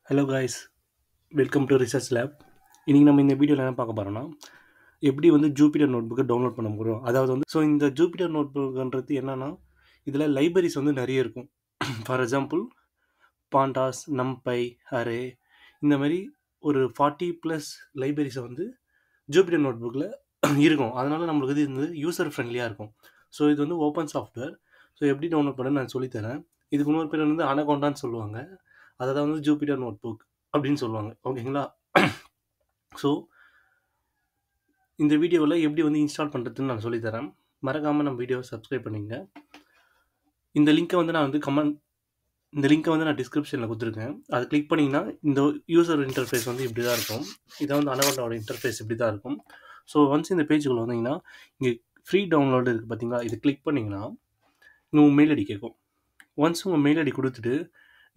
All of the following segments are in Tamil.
Hello guys, welcome to research lab. இன்றைக்கி நம்ம இந்த வீடியோவில் என்ன பார்க்க போகிறோம்னா, எப்படி வந்து ஜூபிட்டர் நோட்புக்கை டவுன்லோட் பண்ண முடியும். அதாவது வந்து இந்த ஜூபிட்டர் நோட்புக்குன்றது என்னென்னா, இதில் லைப்ரரிஸ் வந்து நிறைய இருக்கும். ஃபார் எக்ஸாம்பிள் பாண்டாஸ், நம்பை, அரே, இந்த மாதிரி ஒரு 40+ லைப்ரரிஸை வந்து ஜூபிட்டர் நோட்புக்கில் இருக்கும். அதனால் நம்மளுக்கு இது வந்து யூசர் ஃப்ரெண்ட்லியாக இருக்கும். ஸோ இது வந்து ஓப்பன் சாஃப்ட்வேர். ஸோ எப்படி டவுன்லோட் பண்ண நான் சொல்லித்தரேன். இதுக்கு இன்னொரு பேர் வந்து அனகோண்டான்னு சொல்லுவாங்க. அதை தான் வந்து ஜூபிட்டர் நோட்புக் அப்படின்னு சொல்லுவாங்க. ஓகேங்களா? ஸோ இந்த வீடியோவில் எப்படி வந்து இன்ஸ்டால் பண்ணுறதுன்னு நான் சொல்லித்தரேன். மறக்காமல் நம்ம வீடியோவை சப்ஸ்கிரைப் பண்ணிங்க. இந்த லிங்க்கை வந்து நான் டிஸ்கிரிப்ஷனில் கொடுத்துருக்கேன். அதை கிளிக் பண்ணிங்கன்னா இந்த யூசர் இன்டர்ஃபேஸ் வந்து இப்படி தான் இருக்கும். இதான் வந்து அனகோண்டாவோட இன்டர்ஃபேஸ் இப்படி தான் இருக்கும். ஸோ ஒன்ஸ் இந்த பேஜுக்குள்ளே வந்தீங்கன்னா இங்கே ஃப்ரீ டவுன்லோடு இருக்குது பார்த்தீங்களா? இது கிளிக் பண்ணிங்கன்னா உங்கள் மெயில் ஐடி கேட்கும். ஒன்ஸ் உங்கள் மெயில் ஐடி கொடுத்துட்டு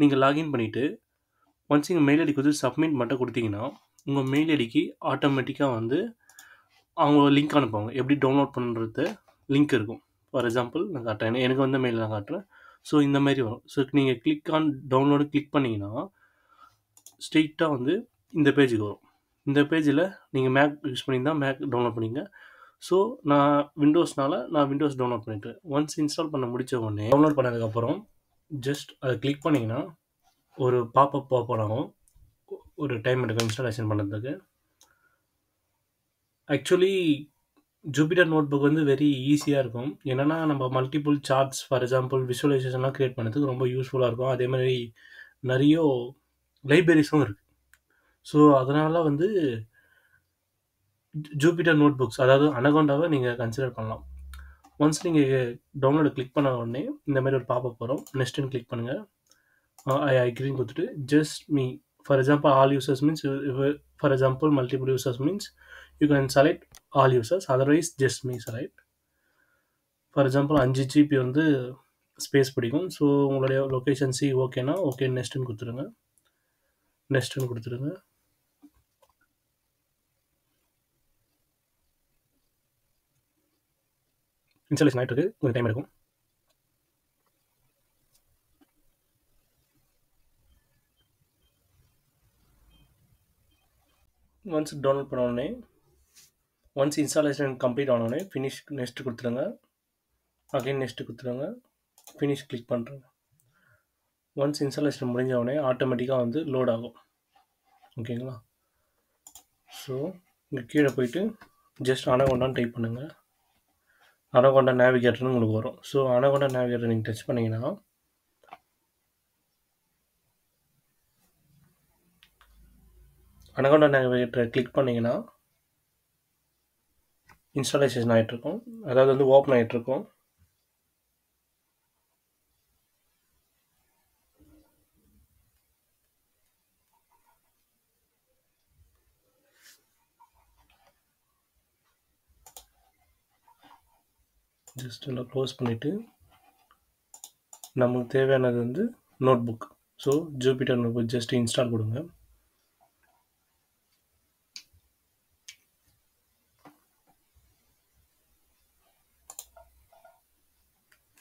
நீங்கள் லாகின் பண்ணிவிட்டு ஒன்ஸ் நீங்கள் மெயில் ஐடி கொடுத்து சப்மிட் மட்டும் கொடுத்தீங்கன்னா உங்கள் மெயில் ஐடிக்கு ஆட்டோமேட்டிக்காக வந்து அவங்க லிங்க் அனுப்புவாங்க. எப்படி டவுன்லோட் பண்ணுறது லிங்க் இருக்கும். ஃபார் எக்ஸாம்பிள் நான் காட்டுறேன். எனக்கு வந்து மெயில் நான் காட்டுறேன். ஸோ இந்த மாதிரி வரும். ஸோ நீங்கள் கிளிக் ஆன் டவுன்லோடு கிளிக் பண்ணிங்கன்னா ஸ்ட்ரெயிட்டாக வந்து இந்த பேஜுக்கு வரும். இந்த பேஜில் நீங்கள் மேக் யூஸ் பண்ணியிருந்தால் மேக் டவுன்லோட் பண்ணிங்க. ஸோ நான் விண்டோஸ் டவுன்லோட் பண்ணிட்டேன். ஒன்ஸ் இன்ஸ்டால் பண்ண முடித்த உடனே டவுன்லோட் பண்ணதுக்கப்புறம் ஜஸ்ட் அதை கிளிக் பண்ணிங்கன்னா ஒரு பாப்அப் ஓப்பன் ஆகும். ஒரு டைம் எடுக்கும் இன்ஸ்டாலேஷன் பண்ணுறதுக்கு. ஆக்சுவலி ஜூபிட்டர் நோட்புக் வந்து வெரி ஈஸியாக இருக்கும். என்னென்னா நம்ம மல்டிபிள் சார்ட்ஸ் ஃபார் எக்ஸாம்பிள் விசுவலைசேஷன்லாம் க்ரியேட் பண்ணுறதுக்கு ரொம்ப யூஸ்ஃபுல்லாக இருக்கும். அதே மாதிரி நிறைய லைப்ரரிஸும் இருக்குது. ஸோ அதனால் வந்து ஜூபிட்டர் நோட்புக்ஸ் அதாவது அனகோண்டாவை நீங்கள் கன்சிடர் பண்ணலாம். ஒன்ஸ் நீங்கள் டவுன்லோடு கிளிக் பண்ண உடனே இந்த மாதிரி ஒரு பாப்அப் வரும். நெக்ஸ்ட்டுன்னு கிளிக் பண்ணுங்கள். ஐ அக்ரின்னு கொடுத்துட்டு just me for example all users means for example multiple users means you can select all users, otherwise just me select. For example 5 GB வந்து ஸ்பேஸ் பிடிக்கும். ஸோ உங்களுடைய லொக்கேஷன் சி ஓகேனா ஓகே நெக்ஸ்ட்டுன்னு கொடுத்துருங்க. இன்ஸ்டாலேஷன் ஆகிட்டு இருக்கு. கொஞ்சம் டைம் எடுக்கும். ஒன்ஸ் டவுன்லோட் பண்ண உடனே ஒன்ஸ் இன்ஸ்டாலேஷன் கம்ப்ளீட் ஆனோடனே ஃபினிஷ் நெக்ஸ்ட் கொடுத்துருங்க. அகைன் நெக்ஸ்ட்டு கொடுத்துருங்க. ஃபினிஷ் கிளிக் பண்ணுறேங்க. ஒன்ஸ் இன்ஸ்டாலேஷன் முடிஞ்ச உடனே ஆட்டோமேட்டிக்காக வந்து லோட் ஆகும். ஓகேங்களா? ஸோ இங்கே கீழே போயிட்டு ஜஸ்ட் அனகோண்டான்னு டைப் பண்ணுங்கள். அனகோண்டா நேவிகேட்டர்னு உங்களுக்கு வரும். ஸோ அனகோண்டா நேவிகேட்டர் நீங்கள் டச் பண்ணிங்கன்னா அனகோண்டா நேவிகேட்டரை கிளிக் பண்ணிங்கன்னா இன்ஸ்டாலேஷன் ஆகிட்ருக்கும். அதாவது வந்து ஓப்பன் ஆகிட்ருக்கும். ஜஸ்ட் நான் க்ளோஸ் பண்ணிவிட்டு நமக்கு தேவையானது வந்து notebook. So Jupiter notebook just install கொடுங்க.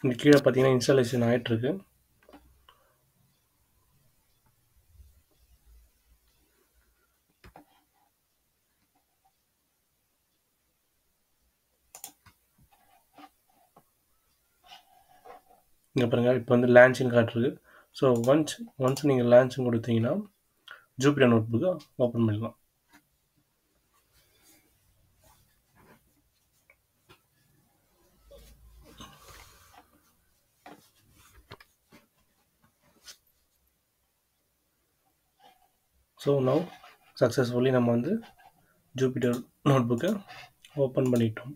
இங்கே கீழே பார்த்தீங்கன்னா இன்ஸ்டாலேஷன் ஆகிட்ருக்கு. இங்கே பாருங்கள் இப்போ வந்து லான்ச்சின்னு காட்டுருக்கு. ஸோ ஒன்ஸ் நீங்கள் லான்ச்சின்னு கொடுத்தீங்கன்னா ஜூபிட்டர் நோட்புக்கை ஓப்பன் பண்ணிடலாம். ஸோ நவ் சக்ஸஸ்ஃபுல்லி நம்ம வந்து ஜூபிட்டர் நோட்புக்கை ஓப்பன் பண்ணிட்டோம்.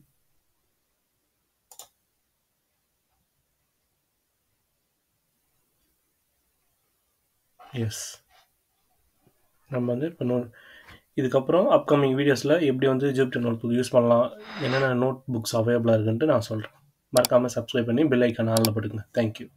எஸ், நம்ம வந்து இப்போ இதுக்கப்புறம் அப்கமிங் வீடியோஸில் எப்படி வந்து ஜூபிட்டர் நோட்புக் யூஸ் பண்ணலாம், என்னென்ன நோட் புக்ஸ் அவைலபிளாக இருக்குன்ட்டு நான் சொல்கிறேன். மறக்காமல் சப்ஸ்கிரைப் பண்ணி பெல் ஐக்கான் ஆனில் போட்டுங்க. தேங்க்யூ.